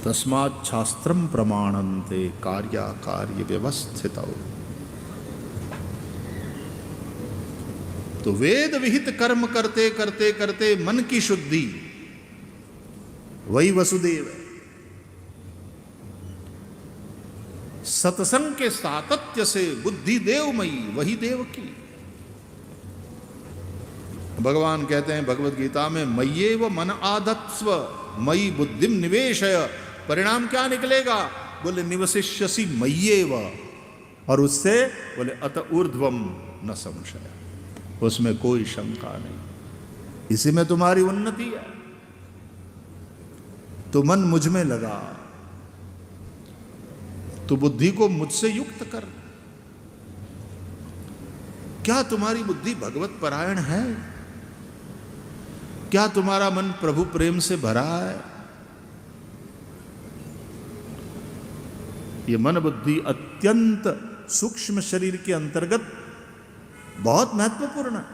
तस्मात् शास्त्रम प्रमाणन्ते कार्याकार्य व्यवस्थितौ। तो वेद विहित कर्म करते करते करते मन की शुद्धि, वही वसुदेव है। सत्संग के सातत्य से बुद्धि देवमयी, वही देव की। भगवान कहते हैं भगवत गीता में, मय्येव मन आधत्स्व मयि बुद्धिम निवेशय। परिणाम क्या निकलेगा? बोले निवसिष्यसि मय्येव, और उससे बोले अत ऊर्ध्वम न संशय, उसमें कोई शंका नहीं। इसी में तुम्हारी उन्नति है। तो मन मुझ में लगा, तो बुद्धि को मुझसे युक्त कर। क्या तुम्हारी बुद्धि भगवत परायण है? क्या तुम्हारा मन प्रभु प्रेम से भरा है? ये मन बुद्धि अत्यंत सूक्ष्म शरीर के अंतर्गत बहुत महत्वपूर्ण है।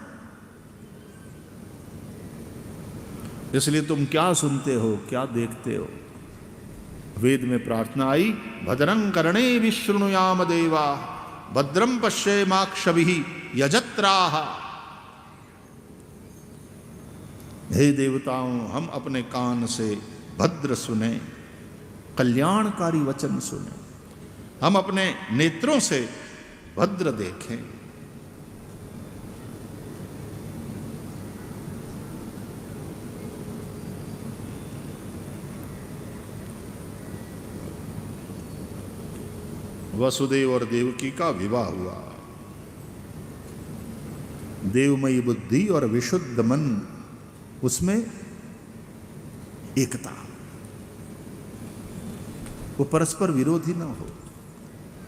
इसलिए तुम क्या सुनते हो, क्या देखते हो? वेद में प्रार्थना आई, भद्रं कर्णेभिः शृणुयाम देवा भद्रं पश्येमाक्षभिः यजत्राः। हे देवताओं, हम अपने कान से भद्र सुने, कल्याणकारी वचन सुने, हम अपने नेत्रों से भद्र देखें। वसुदेव और देवकी का विवाह हुआ। देवमयी बुद्धि और विशुद्ध मन, उसमें एकता, वो परस्पर विरोधी ना हो,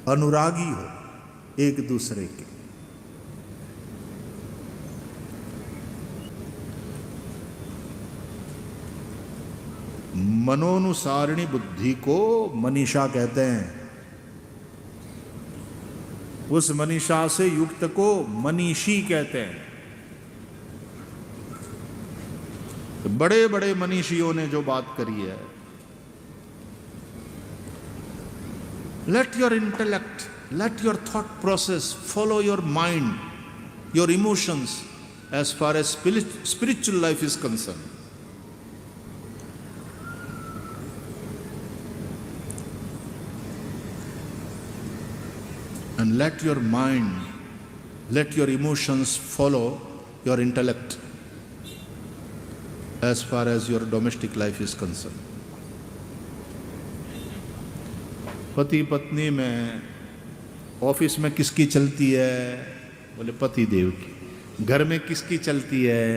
अनुरागी हो एक दूसरे के। मनोनुसारिणी बुद्धि को मनीषा कहते हैं। उस मनीषा से युक्त को मनीषी कहते हैं। बड़े बड़े मनीषियों ने जो बात करी है, let your intellect, let your thought process follow your mind, your emotions as far as spiritual life is concern. And let your mind, let your emotions follow your intellect as far as your domestic life is concerned. पति पत्नी में, office में किसकी चलती है? बोले पति देव की। घर में किसकी चलती है?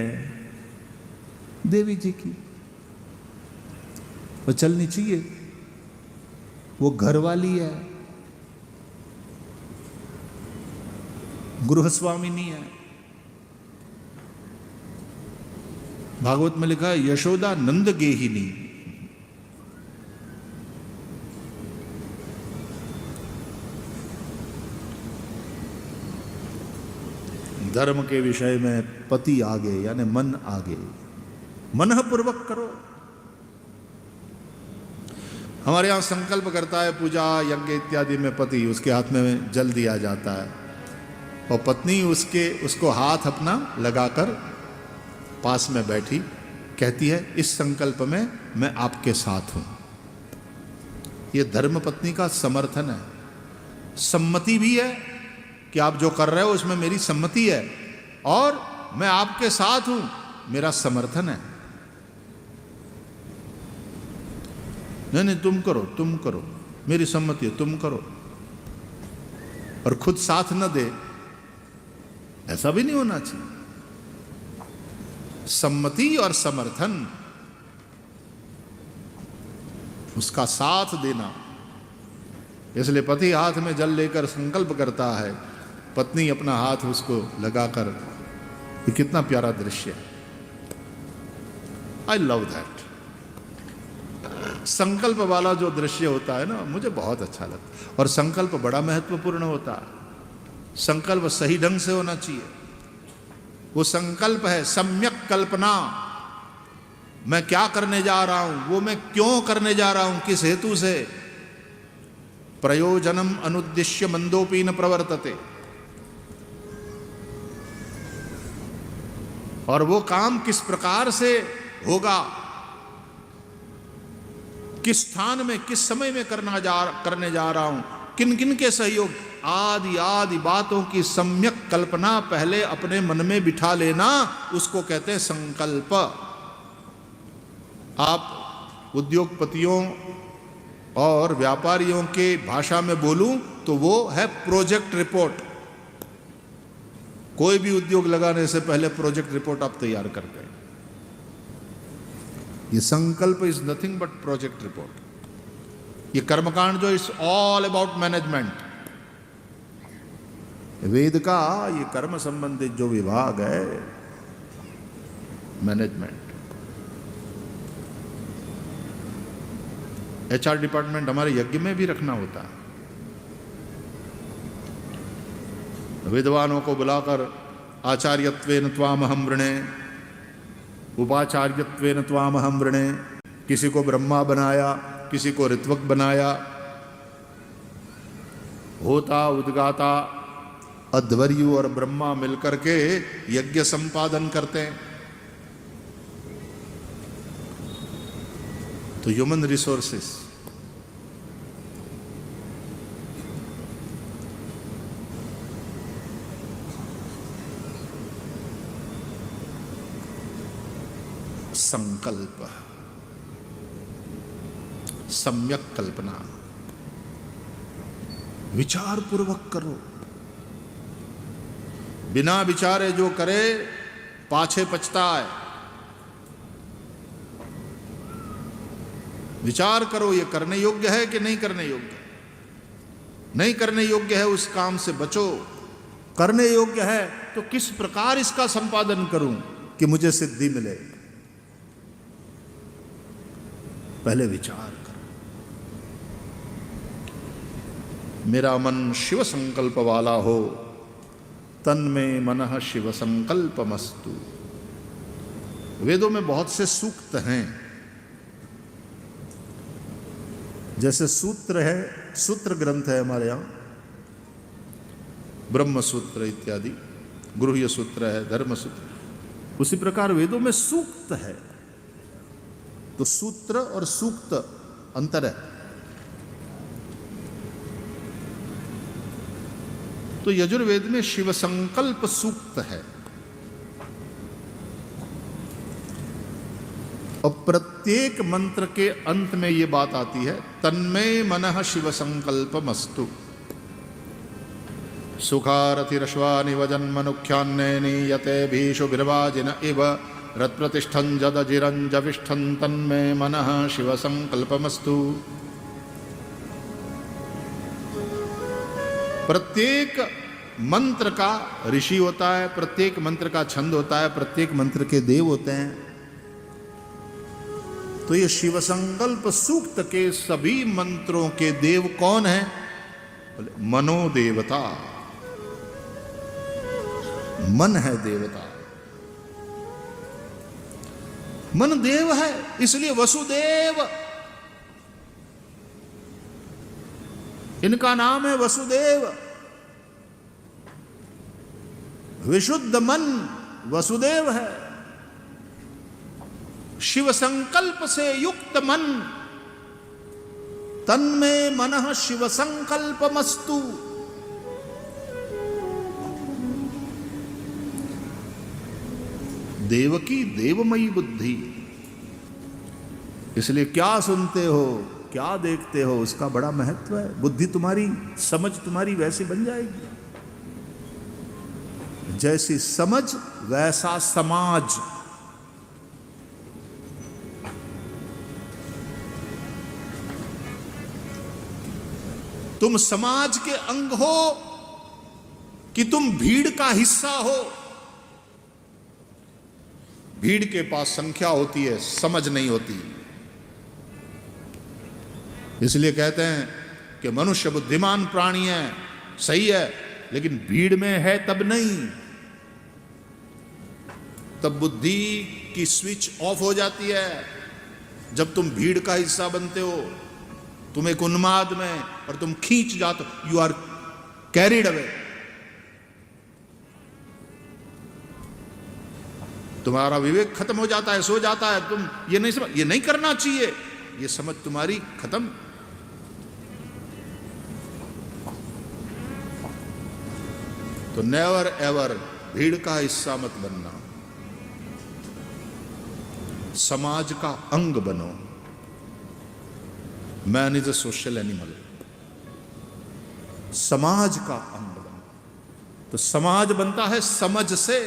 देवी जी की। वो चलनी चाहिए, वो घर वाली है, गृहस्वामिनी है। भागवत में लिखा है यशोदा नंद गेहिनी। धर्म के विषय में पति आगे, यानी मन आगे। मन पूर्वक करो। हमारे यहां संकल्प करता है पूजा यज्ञ इत्यादि में पति, उसके हाथ में जल दिया जाता है और पत्नी उसको हाथ अपना लगाकर पास में बैठी कहती है, इस संकल्प में मैं आपके साथ हूं। यह धर्म पत्नी का समर्थन है। सम्मति भी है कि आप जो कर रहे हो उसमें मेरी सम्मति है, और मैं आपके साथ हूं, मेरा समर्थन है। नहीं तुम करो, मेरी सम्मति है, तुम करो। और खुद साथ न दे, ऐसा भी नहीं होना चाहिए। सम्मति और समर्थन, उसका साथ देना। इसलिए पति हाथ में जल लेकर संकल्प करता है, पत्नी अपना हाथ उसको लगाकर। ये कितना प्यारा दृश्य है। I love that. संकल्प वाला जो दृश्य होता है ना, मुझे बहुत अच्छा लगता है। और संकल्प बड़ा महत्वपूर्ण होता है। संकल्प सही ढंग से होना चाहिए। वो संकल्प है सम्यक कल्पना। मैं क्या करने जा रहा हूं, वो मैं क्यों करने जा रहा हूं, किस हेतु से। प्रयोजनम अनुद्दिश्य मंदोपि न प्रवर्तते। और वो काम किस प्रकार से होगा, किस स्थान में, किस समय में करने जा रहा हूं, किन किन के सहयोग, आदि आदि बातों की सम्यक कल्पना पहले अपने मन में बिठा लेना, उसको कहते हैं संकल्प। आप उद्योगपतियों और व्यापारियों के भाषा में बोलूं तो वो है प्रोजेक्ट रिपोर्ट। कोई भी उद्योग लगाने से पहले प्रोजेक्ट रिपोर्ट आप तैयार करते हैं। ये संकल्प is nothing but project report. ये कर्मकांड जो इज ऑल अबाउट मैनेजमेंट। वेद का ये कर्म संबंधित जो विभाग है, मैनेजमेंट। एचआर डिपार्टमेंट हमारे यज्ञ में भी रखना होता है। विद्वानों को बुलाकर आचार्यत्वेन त्वामहं वृणे, उपाचार्यत्वेन त्वामहं वृणे। किसी को ब्रह्मा बनाया, किसी को ऋत्वक बनाया। होता उद्गाता अध्वर्यु और ब्रह्मा मिलकर के यज्ञ संपादन करते हैं। तो ह्यूमन रिसोर्सेस, संकल्प, सम्यक कल्पना, विचार पूर्वक करो। बिना विचारे जो करे पाछे पछताए। विचार करो, ये करने योग्य है कि नहीं करने योग्य। नहीं करने योग्य है उस काम से बचो। करने योग्य है तो किस प्रकार इसका संपादन करूं कि मुझे सिद्धि मिले। पहले विचार करो। मेरा मन शिव संकल्प वाला हो, तन में मनः शिव संकल्पमस्तु। वेदों में बहुत से सूक्त हैं। जैसे सूत्र है, सूत्र ग्रंथ है हमारे यहाँ, ब्रह्म सूत्र इत्यादि, गृह्य सूत्र है, धर्म सूत्र। उसी प्रकार वेदों में सूक्त है। तो सूत्र और सूक्त अंतर है। तो यजुर्वेद में शिव संकल्प सूक्त है। और प्रत्येक मंत्र के अंत में यह बात आती है, तन्मे मनः शिव संकल्पमस्तु। सुखारथिरश्वानि वजन्मनुख्यान्नेनि यते भीषु बिर्वाजिन इव रत्प्रतिष्ठं जदजिरंजविष्ठं तन्मे मनः शिव संकल्पमस्तु। प्रत्येक मंत्र का ऋषि होता है, प्रत्येक मंत्र का छंद होता है, प्रत्येक मंत्र के देव होते हैं। तो ये शिव संकल्प सूक्त के सभी मंत्रों के देव कौन है? मनोदेवता। मन है देवता, मन देव है, इसलिए वसुदेव। इनका नाम है वसुदेव। विशुद्ध मन वसुदेव है। शिव संकल्प से युक्त मन, तन्मे मनः शिव संकल्पमस्तु। देव की देवमयी बुद्धि। इसलिए क्या सुनते हो, क्या देखते हो, उसका बड़ा महत्व है। बुद्धि तुम्हारी, समझ तुम्हारी वैसी बन जाएगी। जैसी समझ वैसा समाज। तुम समाज के अंग हो कि तुम भीड़ का हिस्सा हो। भीड़ के पास संख्या होती है, समझ नहीं होती। इसलिए कहते हैं कि मनुष्य बुद्धिमान प्राणी है, सही है, लेकिन भीड़ में है तब नहीं। तब बुद्धि की स्विच ऑफ हो जाती है। जब तुम भीड़ का हिस्सा बनते हो, तुम एक उन्माद में, और तुम खींच जाते हो, यू आर कैरिड अवे। तुम्हारा विवेक खत्म हो जाता है, सो जाता है। तुम ये नहीं समझ, ये नहीं करना चाहिए, ये समझ तुम्हारी खत्म। तो नेवर एवर भीड़ का हिस्सा मत बनना, समाज का अंग बनो। Man is a social animal, समाज का अंग बनो। तो समाज बनता है समझ से,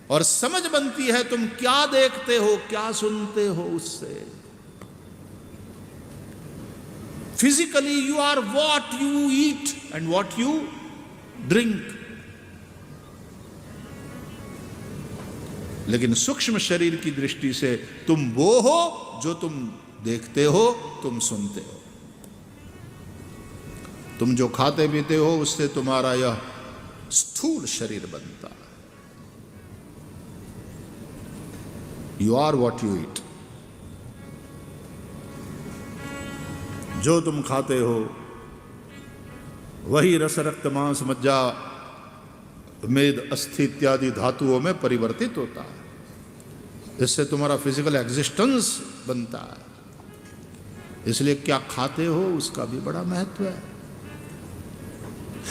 और समझ बनती है तुम क्या देखते हो, क्या सुनते हो उससे। Physically you are what you eat and what you drink, लेकिन सूक्ष्म शरीर की दृष्टि से तुम वो हो जो तुम देखते हो, तुम सुनते हो। तुम जो खाते पीते हो उससे तुम्हारा यह स्थूल शरीर बनता है। You are what you eat. जो तुम खाते हो वही रस, रक्त, मांस, मज्जा, मेद, अस्थि इत्यादि धातुओं में परिवर्तित होता है। इससे तुम्हारा फिजिकल एग्जिस्टेंस बनता है। इसलिए क्या खाते हो उसका भी बड़ा महत्व है।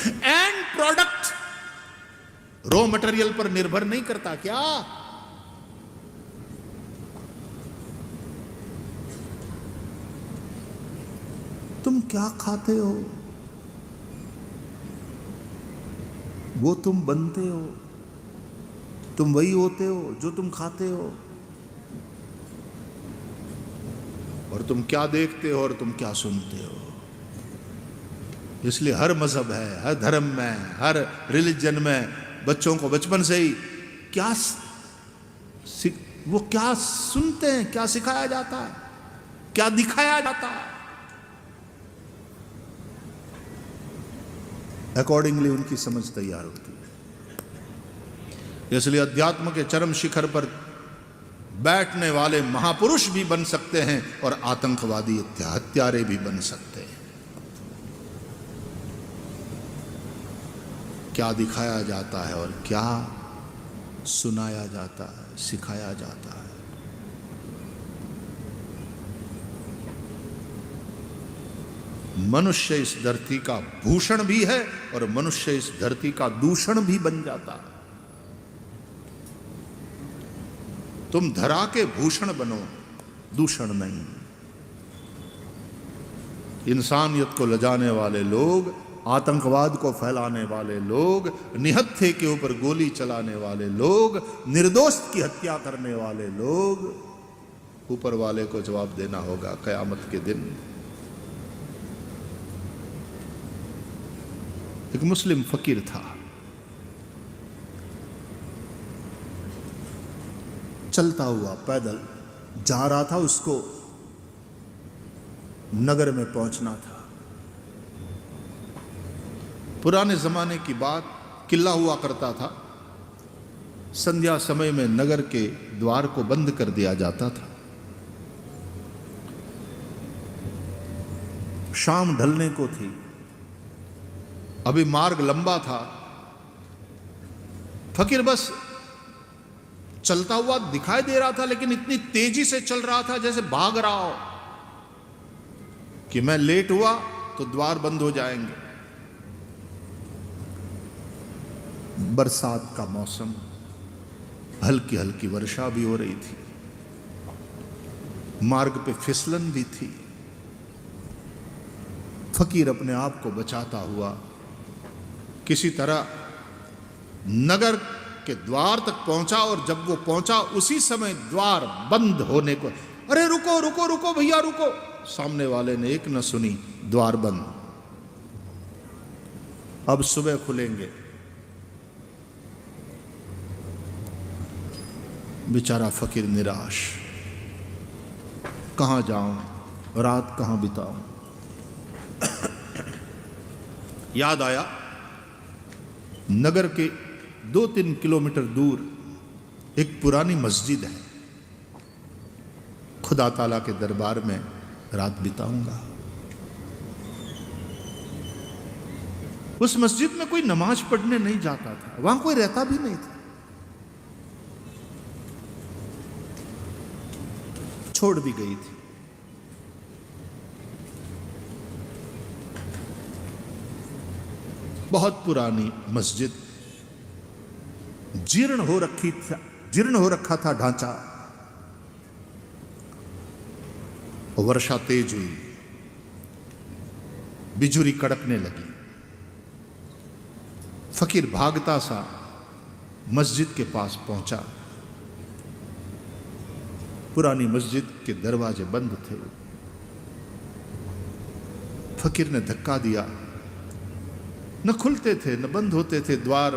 एंड प्रोडक्ट रॉ मटेरियल पर निर्भर नहीं करता क्या? तुम क्या खाते हो वो तुम बनते हो। तुम वही होते हो जो तुम खाते हो। और तुम क्या देखते हो और तुम क्या सुनते हो। इसलिए हर मजहब है, हर धर्म में, हर रिलीजन में बच्चों को बचपन से ही क्या वो क्या सुनते हैं, क्या सिखाया जाता है, क्या दिखाया जाता है, अकॉर्डिंगली उनकी समझ तैयार होती है। इसलिए अध्यात्म के चरम शिखर पर बैठने वाले महापुरुष भी बन सकते हैं और आतंकवादी हत्यारे भी बन सकते हैं। क्या दिखाया जाता है और क्या सुनाया जाता है, सिखाया जाता है। मनुष्य इस धरती का भूषण भी है और मनुष्य इस धरती का दूषण भी बन जाता है। तुम धरा के भूषण बनो, दूषण नहीं। इंसानियत को लजाने वाले लोग, आतंकवाद को फैलाने वाले लोग, निहत्थे के ऊपर गोली चलाने वाले लोग, निर्दोष की हत्या करने वाले लोग, ऊपर वाले को जवाब देना होगा कयामत के दिन। एक मुस्लिम फकीर था, चलता हुआ पैदल जा रहा था। उसको नगर में पहुंचना था। पुराने जमाने की बात, किला हुआ करता था। संध्या समय में नगर के द्वार को बंद कर दिया जाता था। शाम ढलने को थी, अभी मार्ग लंबा था। फकीर बस चलता हुआ दिखाई दे रहा था, लेकिन इतनी तेजी से चल रहा था जैसे भाग रहा हो कि मैं लेट हुआ तो द्वार बंद हो जाएंगे। बरसात का मौसम, हल्की हल्की वर्षा भी हो रही थी, मार्ग पे फिसलन भी थी। फकीर अपने आप को बचाता हुआ किसी तरह नगर के द्वार तक पहुंचा, और जब वो पहुंचा उसी समय द्वार बंद होने को, अरे रुको रुको रुको भैया रुको। सामने वाले ने एक न सुनी, द्वार बंद। अब सुबह खुलेंगे। बेचारा फकीर निराश, कहां जाऊं, रात कहां बिताऊं। याद आया नगर के 2-3 किलोमीटर दूर एक पुरानी मस्जिद है, खुदा ताला के दरबार में रात बिताऊंगा। उस मस्जिद में कोई नमाज पढ़ने नहीं जाता था, वहां कोई रहता भी नहीं था, छोड़ दी गई थी। बहुत पुरानी मस्जिद, जीर्ण हो रखा था ढांचा। वर्षा तेज हुई, बिजुरी कड़कने लगी। फकीर भागता सा मस्जिद के पास पहुंचा। पुरानी मस्जिद के दरवाजे बंद थे। फकीर ने धक्का दिया, न खुलते थे न बंद होते थे, द्वार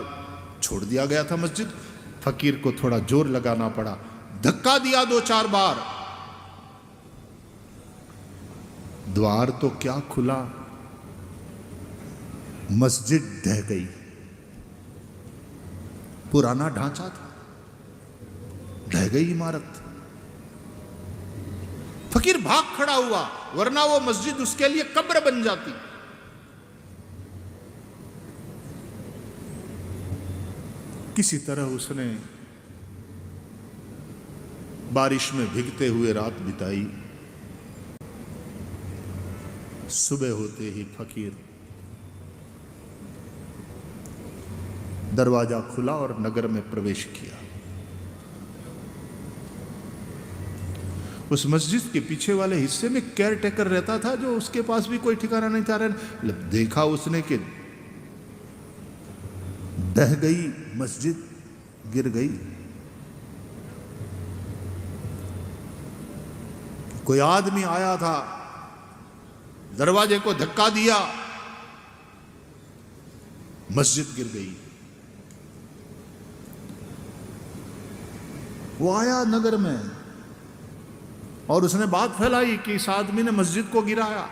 छोड़ दिया गया था मस्जिद। फकीर को थोड़ा जोर लगाना पड़ा, धक्का दिया 2-4 बार, द्वार तो क्या खुला, मस्जिद ढह गई। पुराना ढांचा था, ढह गई इमारत। फकीर भाग खड़ा हुआ, वरना वो मस्जिद उसके लिए कब्र बन जाती। किसी तरह उसने बारिश में भीगते हुए रात बिताई। सुबह होते ही फकीर दरवाजा खुला और नगर में प्रवेश किया। उस मस्जिद के पीछे वाले हिस्से में केयर टेकर रहता था, जो उसके पास भी कोई ठिकाना नहीं था। देखा उसने कि ढह गई मस्जिद, गिर गई। कोई आदमी आया था, दरवाजे को धक्का दिया, मस्जिद गिर गई। वो आया नगर में और उसने बात फैलाई कि इस आदमी ने मस्जिद को गिराया।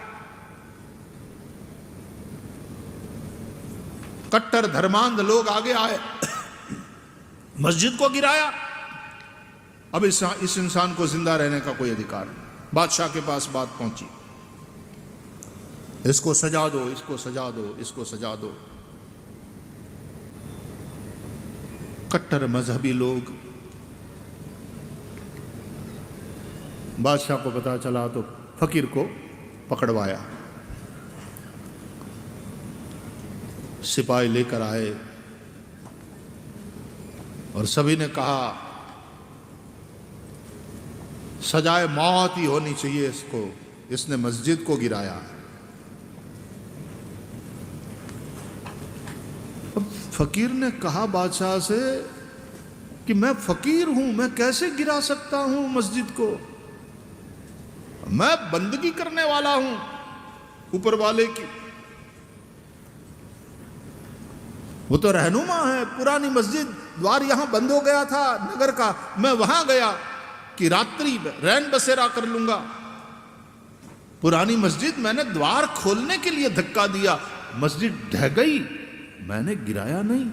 कट्टर धर्मांध लोग आगे आए, मस्जिद को गिराया। अब इस इंसान को जिंदा रहने का कोई अधिकार नहीं। बादशाह के पास बात पहुंची, इसको सजा दो, इसको सजा दो, इसको सजा दो। कट्टर मजहबी लोग, बादशाह को पता चला तो फकीर को पकड़वाया। सिपाही लेकर आए और सभी ने कहा सजाए मौत ही होनी चाहिए इसको, इसने मस्जिद को गिराया। अब फकीर ने कहा बादशाह से कि मैं फकीर हूं, मैं कैसे गिरा सकता हूं मस्जिद को, मैं बंदगी करने वाला हूं ऊपर वाले की। वो तो रहनुमा है, पुरानी मस्जिद, द्वार यहां बंद हो गया था नगर का, मैं वहां गया कि रात्रि रैन बसेरा कर लूंगा। पुरानी मस्जिद, मैंने द्वार खोलने के लिए धक्का दिया, मस्जिद ढह गई, मैंने गिराया नहीं।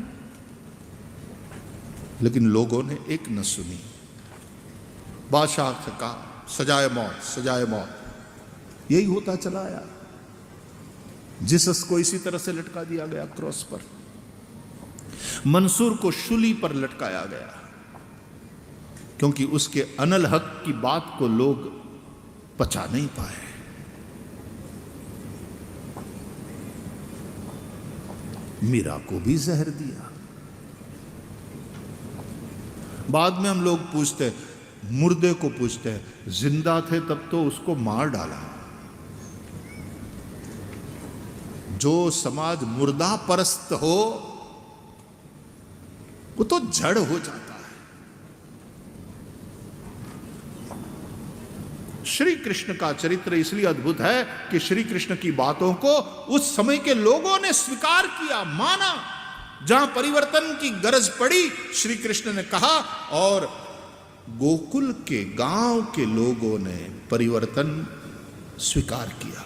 लेकिन लोगों ने एक न सुनी। बादशाह से कहा सजाए मौत, सजाए मौत। यही होता चला आया। जीसस को इसी तरह से लटका दिया गया क्रॉस पर, मंसूर को शूली पर लटकाया गया, क्योंकि उसके अनल हक की बात को लोग पचा नहीं पाए। मीरा को भी जहर दिया। बाद में हम लोग पूछते, मुर्दे को पूछते हैं, जिंदा थे तब तो उसको मार डाला। जो समाज मुर्दा परस्त हो वो तो जड़ हो जाता है। श्री कृष्ण का चरित्र इसलिए अद्भुत है कि श्री कृष्ण की बातों को उस समय के लोगों ने स्वीकार किया, माना। जहां परिवर्तन की गरज पड़ी, श्री कृष्ण ने कहा, और गोकुल के गांव के लोगों ने परिवर्तन स्वीकार किया।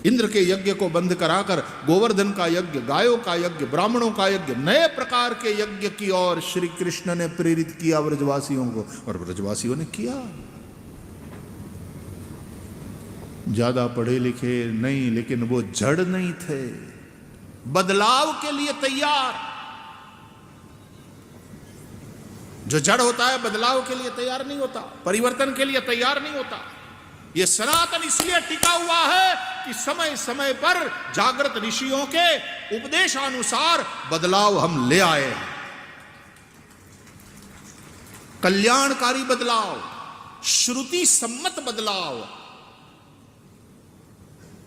इंद्र के यज्ञ को बंद कराकर गोवर्धन का यज्ञ, गायों का यज्ञ, ब्राह्मणों का यज्ञ, नए प्रकार के यज्ञ की ओर श्री कृष्ण ने प्रेरित किया व्रजवासियों को, और व्रजवासियों ने किया। ज्यादा पढ़े लिखे नहीं, लेकिन वो जड़ नहीं थे, बदलाव के लिए तैयार। जो जड़ होता है बदलाव के लिए तैयार नहीं होता, परिवर्तन के लिए तैयार नहीं होता। यह सनातन इसलिए टिका हुआ है कि समय समय पर जागृत ऋषियों के उपदेशानुसार बदलाव हम ले आए हैं। कल्याणकारी बदलाव, श्रुति सम्मत बदलाव,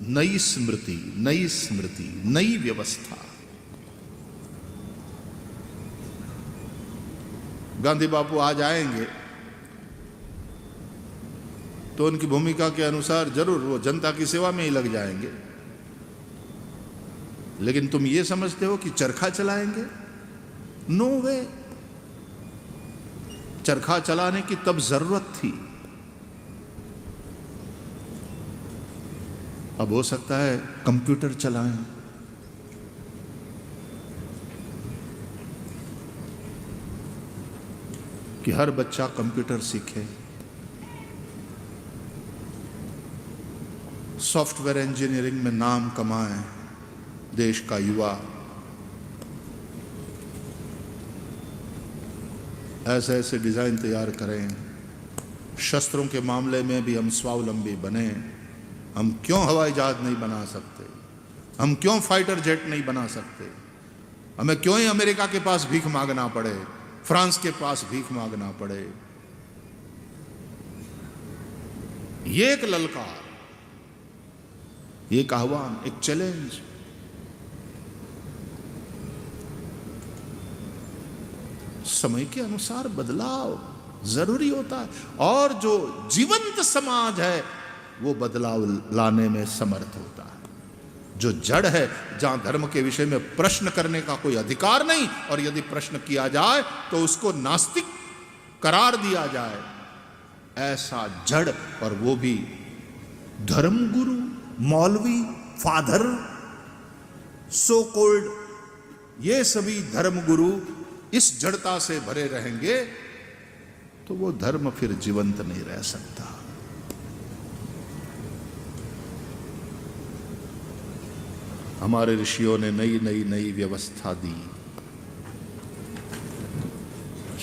नई स्मृति, नई स्मृति, नई व्यवस्था। गांधी बापू आज आएंगे तो उनकी भूमिका के अनुसार जरूर वो जनता की सेवा में ही लग जाएंगे, लेकिन तुम ये समझते हो कि चरखा चलाएंगे? नो वे। चरखा चलाने की तब जरूरत थी, अब हो सकता है कंप्यूटर चलाएं। कि हर बच्चा कंप्यूटर सीखे, सॉफ्टवेयर इंजीनियरिंग में नाम कमाए देश का युवा। ऐसे ऐसे डिजाइन तैयार करें, शस्त्रों के मामले में भी हम स्वावलंबी बने। हम क्यों हवाई जहाज नहीं बना सकते? हम क्यों फाइटर जेट नहीं बना सकते? हमें क्यों ही अमेरिका के पास भीख मांगना पड़े, फ्रांस के पास भीख मांगना पड़े? ये एक ललकार, एक आह्वान, एक चैलेंज। समय के अनुसार बदलाव जरूरी होता है, और जो जीवंत समाज है वो बदलाव लाने में समर्थ होता है। जो जड़ है, जहां धर्म के विषय में प्रश्न करने का कोई अधिकार नहीं, और यदि प्रश्न किया जाए तो उसको नास्तिक करार दिया जाए, ऐसा जड़, और वो भी धर्मगुरु, मौलवी, फादर, सो कॉल्ड, ये सभी धर्मगुरु इस जड़ता से भरे रहेंगे तो वो धर्म फिर जीवंत नहीं रह सकता। हमारे ऋषियों ने नई नई नई व्यवस्था दी।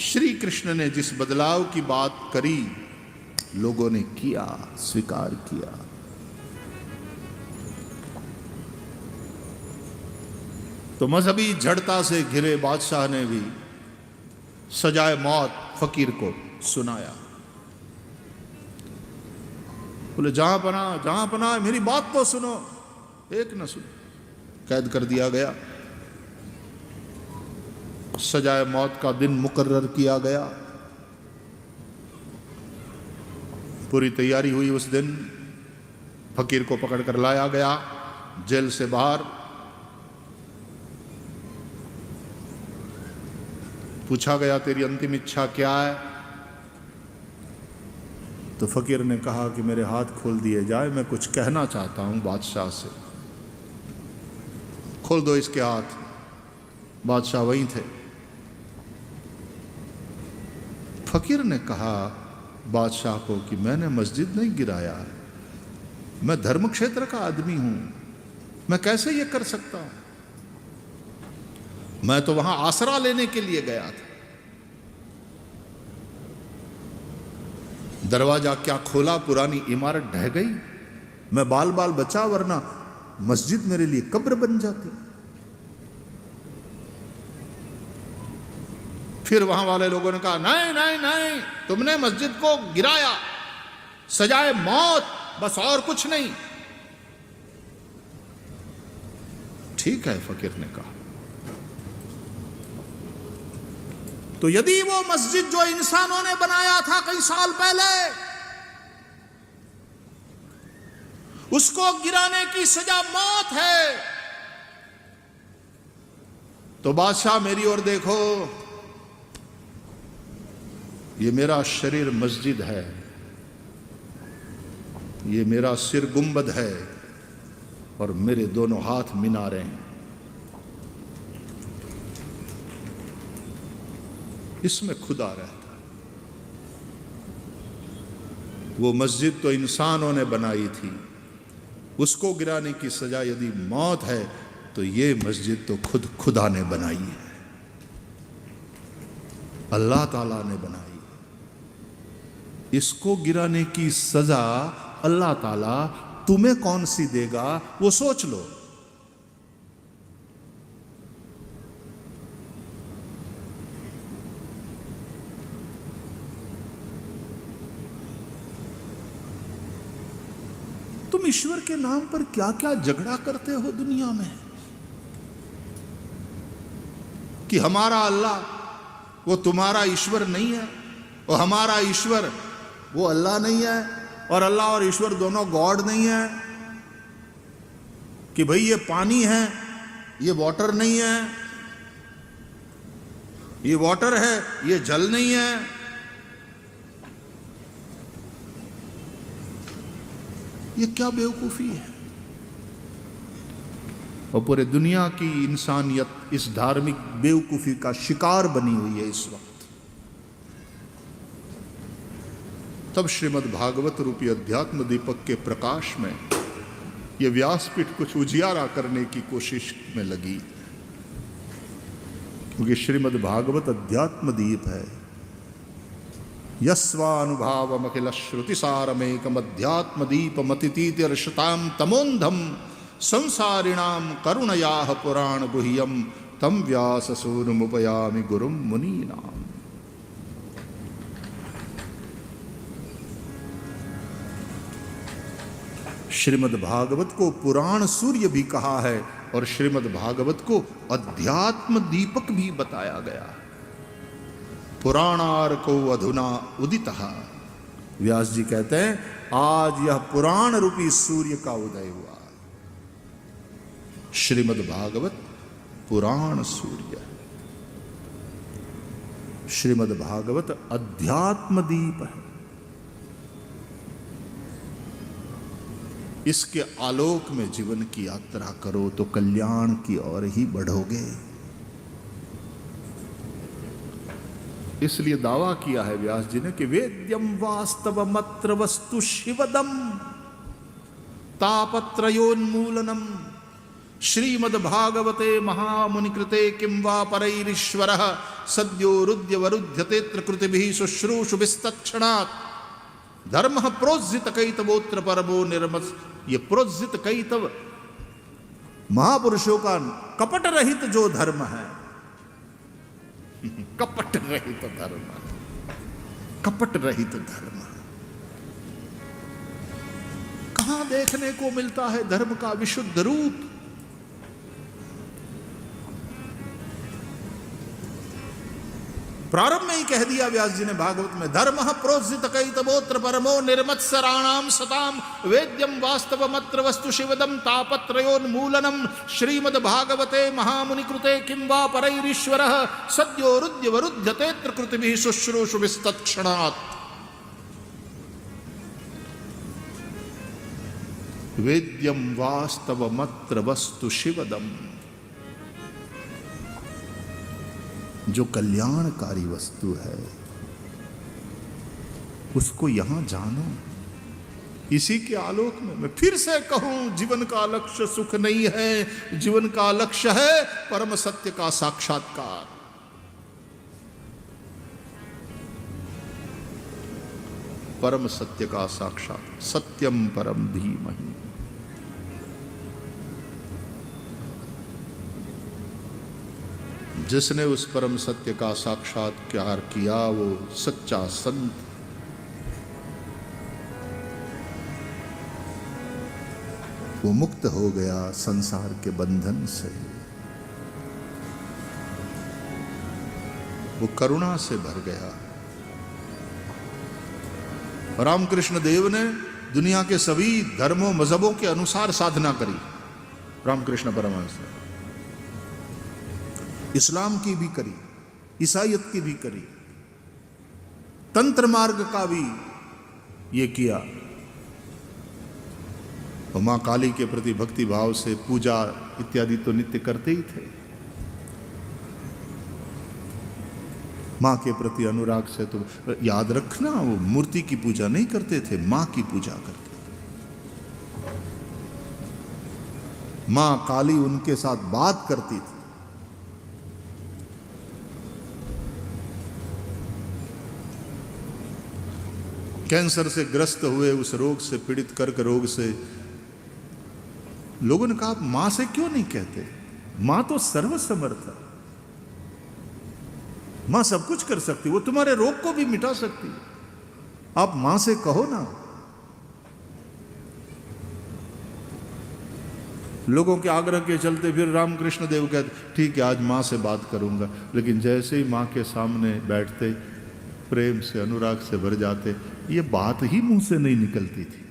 श्री कृष्ण ने जिस बदलाव की बात करी, लोगों ने किया, स्वीकार किया। तो मजहबी जड़ता से घिरे बादशाह ने भी सजाए मौत फकीर को सुनाया। बोले जहां पना मेरी बात तो सुनो। एक न सुनो, कैद कर दिया गया। सजाए मौत का दिन मुकर्रर किया गया। पूरी तैयारी हुई। उस दिन फकीर को पकड़कर लाया गया जेल से बाहर। पूछा गया तेरी अंतिम इच्छा क्या है? तो फकीर ने कहा कि मेरे हाथ खोल दिए जाए, मैं कुछ कहना चाहता हूं बादशाह से। खोल दो इसके हाथ। बादशाह वहीं थे। फकीर ने कहा बादशाह को कि मैंने मस्जिद नहीं गिराया, मैं धर्म क्षेत्र का आदमी हूं, मैं कैसे ये कर सकता हूं? मैं तो वहां आसरा लेने के लिए गया था। दरवाजा क्या खोला, पुरानी इमारत ढह गई। मैं बाल बाल बचा, वरना मस्जिद मेरे लिए कब्र बन जाती। फिर वहां वाले लोगों ने कहा नहीं नहीं नहीं, तुमने मस्जिद को गिराया, सजाए मौत, बस और कुछ नहीं। ठीक है, फकीर ने कहा। तो यदि वो मस्जिद जो इंसानों ने बनाया था कई साल पहले, उसको गिराने की सजा मौत है, तो बादशाह मेरी ओर देखो, ये मेरा शरीर मस्जिद है, ये मेरा सिर गुंबद है, और मेरे दोनों हाथ मीनारें हैं। इसमें खुदा रहता है। वो मस्जिद तो इंसानों ने बनाई थी, उसको गिराने की सजा यदि मौत है तो ये मस्जिद तो खुद खुदा ने बनाई है, अल्लाह ताला ने बनाई। इसको गिराने की सजा अल्लाह ताला तुम्हें कौन सी देगा वो सोच लो। तुम ईश्वर के नाम पर क्या क्या झगड़ा करते हो दुनिया में कि हमारा अल्लाह वो तुम्हारा ईश्वर नहीं है और हमारा ईश्वर वो अल्लाह नहीं है, और अल्लाह और ईश्वर दोनों गॉड नहीं है, कि भाई ये पानी है ये वाटर नहीं है, ये वाटर है ये जल नहीं है। ये क्या बेवकूफी है। और पूरे दुनिया की इंसानियत इस धार्मिक बेवकूफी का शिकार बनी हुई है इस वक्त। तब श्रीमद् भागवत रूपी अध्यात्म दीपक के प्रकाश में यह व्यासपीठ कुछ उजियारा करने की कोशिश में लगी, क्योंकि श्रीमद् भागवत अध्यात्म दीप है। यस्वानुभावमखिल श्रुति सारमेकम अध्यात्म दीपमतितीतिर्षतां तमोन्धम संसारिणाम करुणयाः पुराण गुह्यम तम व्यास सूनुमुपयामि गुरुम मुनीनाम। श्रीमद् भागवत को पुराण सूर्य भी कहा है और श्रीमद् भागवत को अध्यात्म दीपक भी बताया गया। पुराणार्को अधुना उदितः, व्यास जी कहते हैं आज यह पुराण रूपी सूर्य का उदय हुआ। श्रीमद् भागवत पुराण सूर्य, श्रीमद् भागवत अध्यात्म दीप है। इसके आलोक में जीवन की यात्रा करो तो कल्याण की ओर ही बढ़ोगे। इसलिए दावा किया है व्यास जी ने कि वेद्यम वास्तवमत्र वस्तु शिवदम तापत्रयोन्मूलनम श्रीमद्भागवते महामुनिकृते किं वा परैरीश्वरः सद्यो रुद्य वरुध्यतेत्र कृतिभिः शुश्रूषुभिस्तत्क्षणात् धर्म प्रोज्जित कैतवोत्र परमो निर्मस। ये प्रोज्जित कैतव महापुरुषों का कपट रहित जो धर्म है, कपट रहित धर्म, कपट रहित धर्म कहां देखने को मिलता है? धर्म का विशुद्ध रूप प्रारंभ में ही कह दिया व्यास जी ने भागवत में, धर्म प्रोज्जित कैतवोत्र परमो निर्मत्सराणाम सताम वेद्यम वास्तवमत्र वस्तु शिवदम तापत्रयोन्मूलनम श्रीमद् भागवते महामुनिकृते किं वा परैरीश्वरः सद्यो रुद्य वरुध्यतेत्र कृतिभिः शुश्रूषुभिस्तत्क्षणात्। वेद्यम वास्तवमत्र वस्तु शिवदम, जो कल्याणकारी वस्तु है उसको यहां जानो। इसी के आलोक में मैं फिर से कहूं, जीवन का लक्ष्य सुख नहीं है, जीवन का लक्ष्य है परम सत्य का साक्षात्कार। परम सत्य का साक्षात, सत्यम परम धीमहि। जिसने उस परम सत्य का साक्षात्कार किया वो सच्चा संत, वो मुक्त हो गया संसार के बंधन से, वो करुणा से भर गया। रामकृष्ण देव ने दुनिया के सभी धर्मों मजहबों के अनुसार साधना करी। रामकृष्ण परमहंस ने इस्लाम की भी करी, ईसाईयत की भी करी, तंत्र मार्ग का भी ये किया, और माँ काली के प्रति भक्ति भाव से पूजा इत्यादि तो नित्य करते ही थे। माँ के प्रति अनुराग से तो याद रखना, वो मूर्ति की पूजा नहीं करते थे, माँ की पूजा करते थे। माँ काली उनके साथ बात करती थी। कैंसर से ग्रस्त हुए, उस रोग से पीड़ित, कर्क रोग से, लोगों ने कहा आप मां से क्यों नहीं कहते? मां तो सर्वसमर्थ है, मां सब कुछ कर सकती, वो तुम्हारे रोग को भी मिटा सकती है, आप मां से कहो ना। लोगों के आग्रह के चलते फिर रामकृष्ण देव कहते ठीक है आज मां से बात करूंगा, लेकिन जैसे ही मां के सामने बैठते प्रेम से अनुराग से भर जाते, ये बात ही मुंह से नहीं निकलती थी।